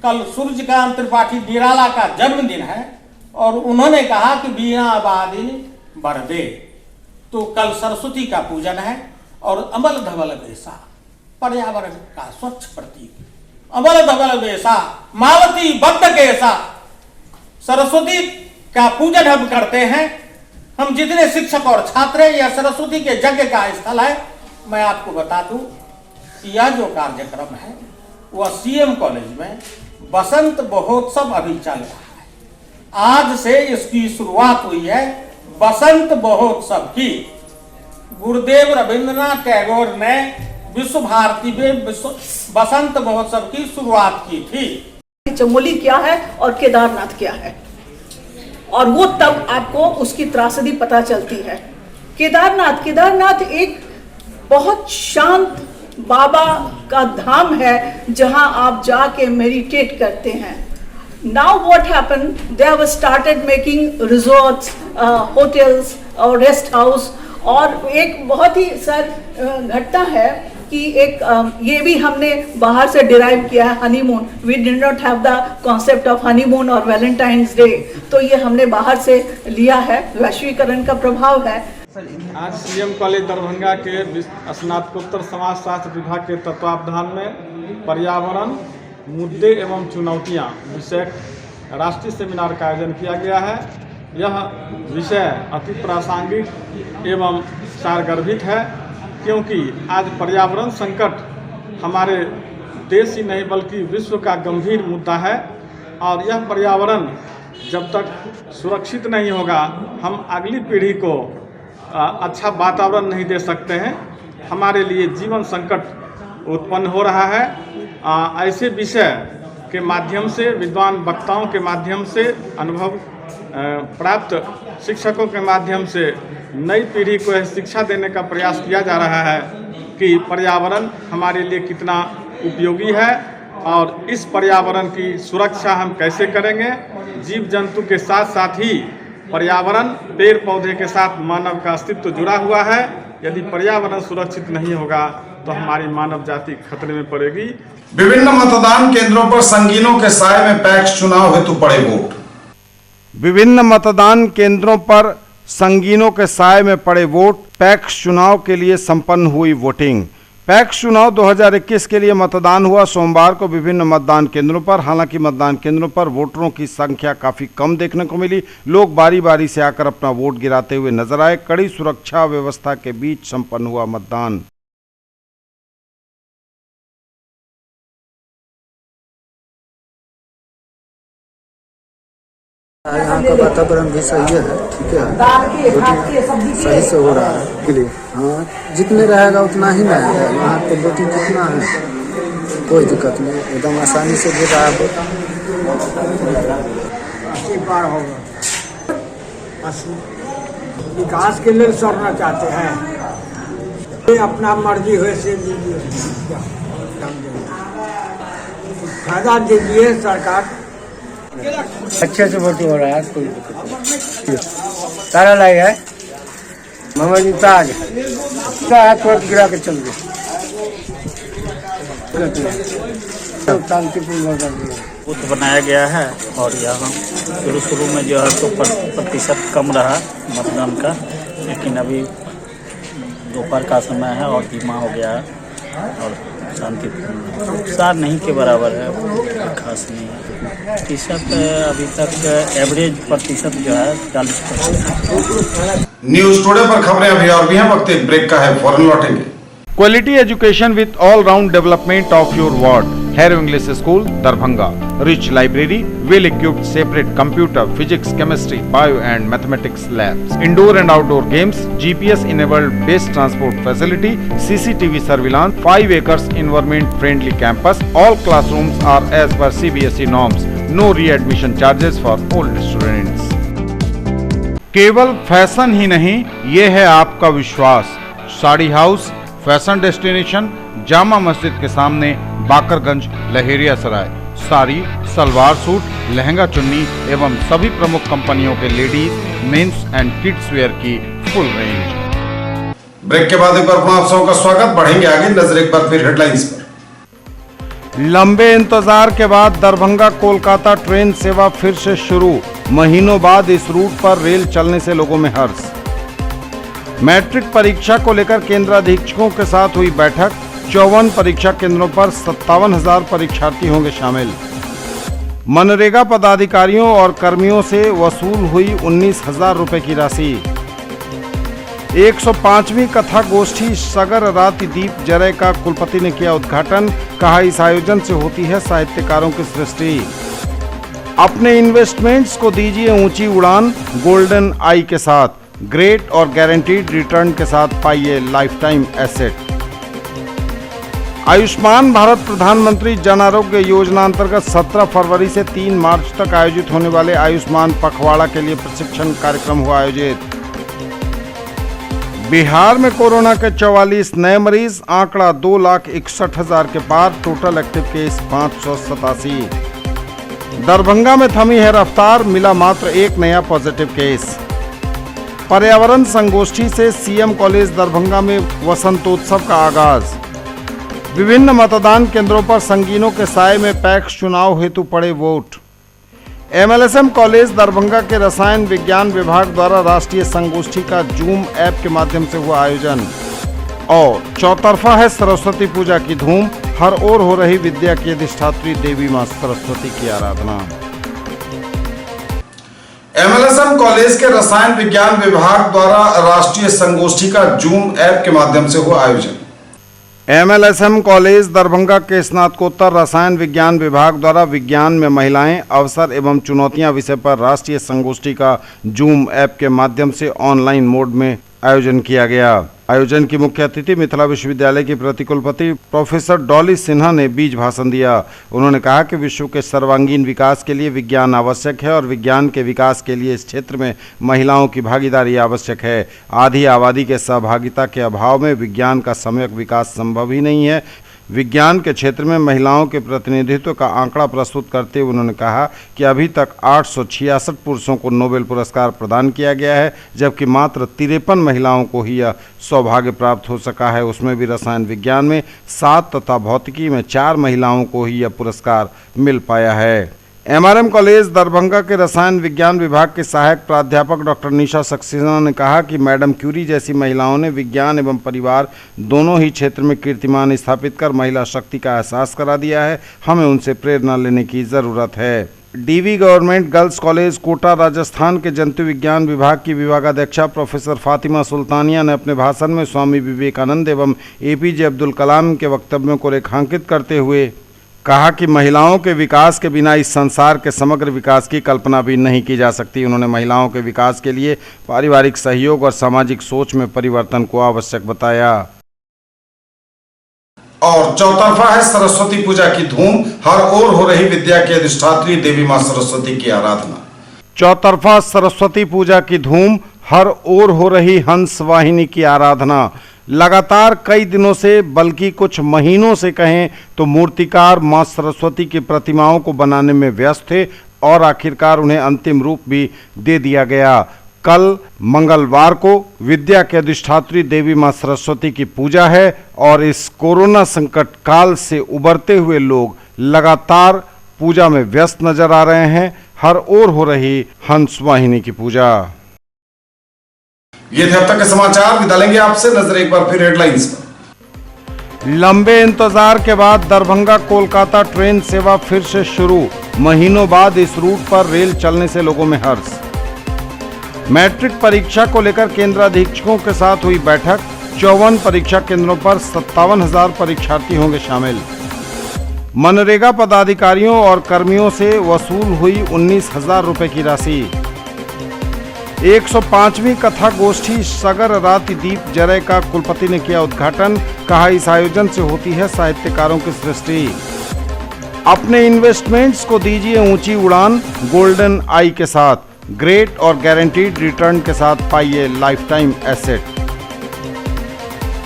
कल सूर्यकांत त्रिपाठी निराला का जन्मदिन है और उन्होंने कहा कि बीना बादिनी बरदे, तो कल सरस्वती का पूजन है। और अमल धवल वेशा, पर्यावरण का स्वच्छ प्रतीक, अमल धवल वेशा मालती बद्ध केसा, सरस्वती का पूजन हम करते हैं। हम जितने शिक्षक और छात्र हैं, यह सरस्वती के यज्ञ का स्थल है। मैं आपको बता दूं कि यह जो कार्यक्रम है वह सीएम कॉलेज में बसंत महोत्सव अभी चल रहा है। आज से इसकी शुरुआत हुई है बसंत महोत्सव की। गुरुदेव रविंद्रनाथ टैगोर ने विश्व भारती में बसंत महोत्सव की शुरुआत की थी। चमोली क्या है और केदारनाथ क्या है, और वो तब आपको उसकी त्रासदी पता चलती है। केदारनाथ एक बहुत शांत बाबा का धाम है जहां आप जाके मेडिटेट करते हैं। Now what happened? They have started making resorts, hotels और रेस्ट हाउस। और एक बहुत ही सर घटना है कि एक ये भी हमने बाहर से डिराइव किया है, honeymoon. We did not have the concept of honeymoon और वैलेंटाइंस डे, तो ये हमने बाहर से लिया है। वैश्वीकरण का प्रभाव है। आज सीएम कॉलेज दरभंगा के स्नातकोत्तर समाजशास्त्र विभाग के तत्वावधान में पर्यावरण मुद्दे एवं चुनौतियां विषय राष्ट्रीय सेमिनार का आयोजन किया गया है। यह विषय अति प्रासंगिक एवं सारगर्भित है, क्योंकि आज पर्यावरण संकट हमारे देश ही नहीं बल्कि विश्व का गंभीर मुद्दा है। और यह पर्यावरण जब तक सुरक्षित नहीं होगा, हम अगली पीढ़ी को अच्छा वातावरण नहीं दे सकते हैं। हमारे लिए जीवन संकट उत्पन्न हो रहा है। ऐसे विषय के माध्यम से, विद्वान वक्ताओं के माध्यम से, अनुभव प्राप्त शिक्षकों के माध्यम से नई पीढ़ी को यह शिक्षा देने का प्रयास किया जा रहा है कि पर्यावरण हमारे लिए कितना उपयोगी है और इस पर्यावरण की सुरक्षा हम कैसे करेंगे। जीव जंतु के साथ साथ ही पर्यावरण, पेड़ पौधे के साथ मानव का अस्तित्व जुड़ा हुआ है। यदि पर्यावरण सुरक्षित नहीं होगा तो हमारी मानव जाति खतरे में पड़ेगी। विभिन्न मतदान केंद्रों पर संगीनों के साए में पैक्स चुनाव हेतु पड़े वोट। विभिन्न मतदान केंद्रों पर संगीनों के साए में पड़े वोट। पैक्स चुनाव के लिए संपन्न हुई वोटिंग। पैक्स चुनाव 2021 के लिए मतदान हुआ सोमवार को विभिन्न मतदान केंद्रों पर। हालांकि मतदान केंद्रों पर वोटरों की संख्या काफी कम देखने को मिली। लोग बारी बारी से आकर अपना वोट गिराते हुए नजर आए। कड़ी सुरक्षा व्यवस्था के बीच संपन्न हुआ मतदान। यहाँ का वातावरण भी सही है, ठीक है, सही से हो रहा है के लिए। हाँ, जितने रहेगा उतना ही नहीं है। यहाँ पे वोटिंग कितना है, कोई दिक्कत नहीं, एकदम आसानी से दे रहा है। विकास के लिए करना चाहते हैं, अपना मर्जी हुए से फायदा दीजिए सरकार। अच्छे से वोटिंग हो रहा है, कोई दिक्कत नहीं। तारा लाई है मोहम्मद ताज क्या है तो गिरा के चल गए शांतिपूर्ण बूथ बनाया गया है और यहाँ शुरू में जो है तो प्रतिशत कम रहा मतदान का, लेकिन अभी दोपहर का समय है और धीमा हो गया है और शांतिपूर्ण उत्साह नहीं के बराबर है, खास नहीं है। प्रतिशत अभी तक एवरेज प्रतिशत जो है 40%। न्यूज टुडे पर खबरें अभी और भी हैं, वक्त एक ब्रेक का है, फौरन लौटेंगे। Quality education with all-round development of your ward. Harrow English School, Darbhanga. Rich library, well-equipped separate computer, physics, chemistry, bio and mathematics labs. Indoor and outdoor games, GPS-enabled base transport facility, CCTV surveillance, 5 acres environment-friendly campus. All classrooms are as per CBSE norms. No readmission charges for old students. केवल fashion ही नहीं, ये है आपका विश्वास। Sari house fashion destination, Jama Masjid के सामने, Bakarganj, Laheria Sarai. Sari, salwar suit, lehenga चुन्नी एवं सभी प्रमुख कंपनियों के ladies, men's and kids wear की फुल रेंज। ब्रेक के बाद एक बार पुनः आप सबका स्वागत। बढ़ेंगे आगे, नजर एक बार फिर हेडलाइंस पर। लंबे इंतजार के बाद दरभंगा कोलकाता ट्रेन सेवा फिर से शुरू। महीनों बाद इस रूट पर रेल चलने से लोगों में हर्ष। मैट्रिक परीक्षा को लेकर केंद्राधीक्षकों के साथ हुई बैठक। 54 परीक्षा केंद्रों पर 57,000 परीक्षार्थी होंगे शामिल। मनरेगा पदाधिकारियों और कर्मियों से वसूल हुई 19,000 रुपए की राशि। 105वीं कथा गोष्ठी सगर राति दीप जरय का कुलपति ने किया उद्घाटन। कहा, इस आयोजन से होती है साहित्यकारों की सृष्टि। अपने इन्वेस्टमेंट्स को दीजिए ऊंची उड़ान गोल्डन आई के साथ। ग्रेट और गारंटीड रिटर्न के साथ पाइए life time asset. Ayushman Bharat प्रधानमंत्री जन आरोग्य योजना अंतर्गत 17 फरवरी से 3 मार्च तक आयोजित होने वाले आयुष्मान पखवाड़ा के लिए प्रशिक्षण कार्यक्रम हुआ आयोजित। बिहार में कोरोना के 44 नए मरीज, आंकड़ा 2,61,000 के पार। Total active case 587। दरभंगा में थमी है रफ्तार, मिला मात्र एक नया पॉजिटिव केस। पर्यावरण संगोष्ठी से सीएम कॉलेज दरभंगा में वसंतोत्सव का आगाज। विभिन्न मतदान केंद्रों पर संगीनों के साए में पैक्स चुनाव हेतु पड़े वोट। एमएलएसएम कॉलेज दरभंगा के रसायन विज्ञान विभाग द्वारा राष्ट्रीय संगोष्ठी का जूम ऐप के माध्यम से हुआ आयोजन। और चौतरफा है सरस्वती पूजा की धूम, हर ओर हो रही विद्या की अधिष्ठात्री देवी मां सरस्वती की आराधना। एमएलएसएम कॉलेज के रसायन विज्ञान विभाग द्वारा राष्ट्रीय संगोष्ठी का जूम ऐप के माध्यम से हुआ आयोजन। एमएलएसएम कॉलेज दरभंगा के स्नातकोत्तर रसायन विज्ञान विभाग द्वारा विज्ञान में महिलाएं, अवसर एवं चुनौतियां विषय पर राष्ट्रीय संगोष्ठी का जूम ऐप के माध्यम से ऑनलाइन मोड में आयोजन किया गया। आयोजन की मुख्य अतिथि मिथिला विश्वविद्यालय की प्रतिकुलपति प्रोफेसर डॉली सिन्हा ने बीज भाषण दिया। उन्होंने कहा कि विश्व के सर्वांगीण विकास के लिए विज्ञान आवश्यक है और विज्ञान के विकास के लिए इस क्षेत्र में महिलाओं की भागीदारी आवश्यक है। आधी आबादी के सहभागिता के अभाव में विज्ञान का सम्यक विकास संभव ही नहीं है। विज्ञान के क्षेत्र में महिलाओं के प्रतिनिधित्व का आंकड़ा प्रस्तुत करते हुए उन्होंने कहा कि अभी तक 866 पुरुषों को नोबेल पुरस्कार प्रदान किया गया है, जबकि मात्र 53 महिलाओं को ही यह सौभाग्य प्राप्त हो सका है। उसमें भी रसायन विज्ञान में 7 तथा भौतिकी में 4 महिलाओं को ही यह पुरस्कार मिल पाया है। एमआरएम कॉलेज दरभंगा के रसायन विज्ञान विभाग के सहायक प्राध्यापक डॉक्टर निशा सक्सेना ने कहा कि मैडम क्यूरी जैसी महिलाओं ने विज्ञान एवं परिवार दोनों ही क्षेत्र में कीर्तिमान स्थापित कर महिला शक्ति का एहसास करा दिया है। हमें उनसे प्रेरणा लेने की ज़रूरत है। DV government girls college Kota Rajasthan के जंतु विज्ञान विभाग की विभागाध्यक्षा प्रोफेसर फातिमा सुल्तानिया ने अपने भाषण में स्वामी विवेकानंद एवं एपीजे अब्दुल कलाम के वक्तव्यों को रेखांकित करते हुए कहा कि महिलाओं के विकास के बिना इस संसार के समग्र विकास की कल्पना भी नहीं की जा सकती। उन्होंने महिलाओं के विकास के लिए पारिवारिक सहयोग और सामाजिक सोच में परिवर्तन को आवश्यक बताया। और चौतरफा है सरस्वती पूजा की धूम, हर ओर हो रही विद्या की अधिष्ठात्री देवी मां सरस्वती की आराधना। चौतरफा सरस्वती पूजा की धूम, हर ओर हो रही हंस वाहिनी की आराधना। लगातार कई दिनों से बल्कि कुछ महीनों से कहें तो मूर्तिकार मां सरस्वती की प्रतिमाओं को बनाने में व्यस्त थे और आखिरकार उन्हें अंतिम रूप भी दे दिया गया। कल मंगलवार को विद्या के अधिष्ठात्री देवी मां सरस्वती की पूजा है और इस कोरोना संकट काल से उबरते हुए लोग लगातार पूजा में व्यस्त नजर आ रहे हैं। हर ओर हो रही हंस वाहिनी की पूजा। ये थे अब तक के समाचार। विदा लेंगे आपसे, नजर एक बार फिर हेडलाइंस पर। लंबे इंतजार के बाद दरभंगा कोलकाता ट्रेन सेवा फिर से शुरू। महीनों बाद इस रूट पर रेल चलने से लोगों में हर्ष। मैट्रिक परीक्षा को लेकर केंद्राधीक्षकों के साथ हुई बैठक। 54 परीक्षा केंद्रों पर 57,000 परीक्षार्थी होंगे शामिल। मनरेगा पदाधिकारियों और कर्मियों से वसूल हुई 19,000 रुपए की राशि। 105वीं कथा गोष्ठी सगर राति दीप जरय का कुलपति ने किया उद्घाटन। कहा, इस आयोजन से होती है साहित्यकारों की सृष्टि। अपने इन्वेस्टमेंट्स को दीजिए ऊंची उड़ान। गोल्डन आई के साथ ग्रेट और गारंटीड रिटर्न के साथ पाइए life time asset.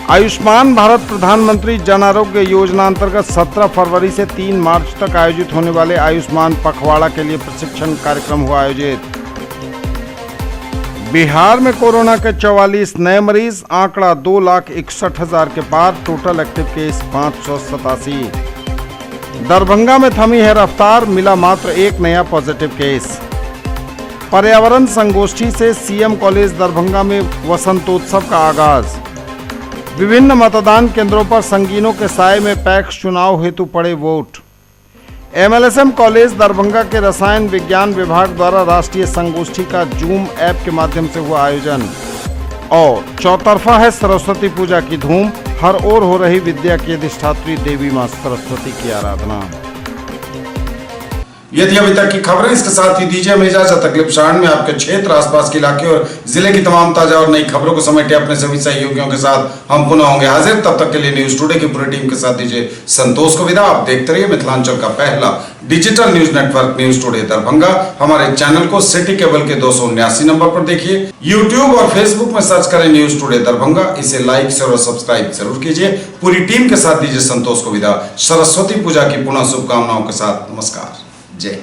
Ayushman Bharat प्रधानमंत्री जन आरोग्य योजना अंतर्गत 17 फरवरी से 3 मार्च तक आयोजित होने वाले आयुष्मान पखवाड़ा के लिए प्रशिक्षण कार्यक्रम हुआ आयोजित। बिहार में कोरोना के 44 नए मरीज, आंकड़ा 2,61,000 के पार। Total active case 587। दरभंगा में थमी है रफ्तार, मिला मात्र एक नया पॉजिटिव केस। पर्यावरण संगोष्ठी से सीएम कॉलेज दरभंगा में वसंतोत्सव का आगाज। विभिन्न मतदान केंद्रों पर संगीनों के साए में पैक्स चुनाव हेतु पड़े वोट। एमएलएसएम कॉलेज दरभंगा के रसायन विज्ञान विभाग द्वारा राष्ट्रीय संगोष्ठी का जूम ऐप के माध्यम से हुआ आयोजन। और चौतरफा है सरस्वती पूजा की धूम। हर ओर हो रही विद्या की अधिष्ठात्री देवी मां सरस्वती की आराधना। ये थी अभी तक की खबरें। इसके साथ ही दीजिए हमें इजाजत। अगले प्रसारण में आपके क्षेत्र, आसपास के इलाके और जिले की तमाम ताजा और नई खबरों को समेटे अपने सभी सहयोगियों के साथ हम पुनः होंगे हाजिर। तब तक के लिए न्यूज टुडे की पूरी टीम के साथ दीजिए संतोष को विदा। आप देखते रहिए मिथिलांचल का पहला digital news network news today Darbhanga. हमारे चैनल को सिटी केबल के 279 नंबर पर देखिए। यूट्यूब और फेसबुक में सर्च करें न्यूज टुडे दरभंगा। इसे लाइक शेयर और सब्सक्राइब जरूर कीजिए। पूरी टीम के साथ दीजिए संतोष को विदा। सरस्वती पूजा की पुनः शुभकामनाओं के साथ नमस्कार। जय।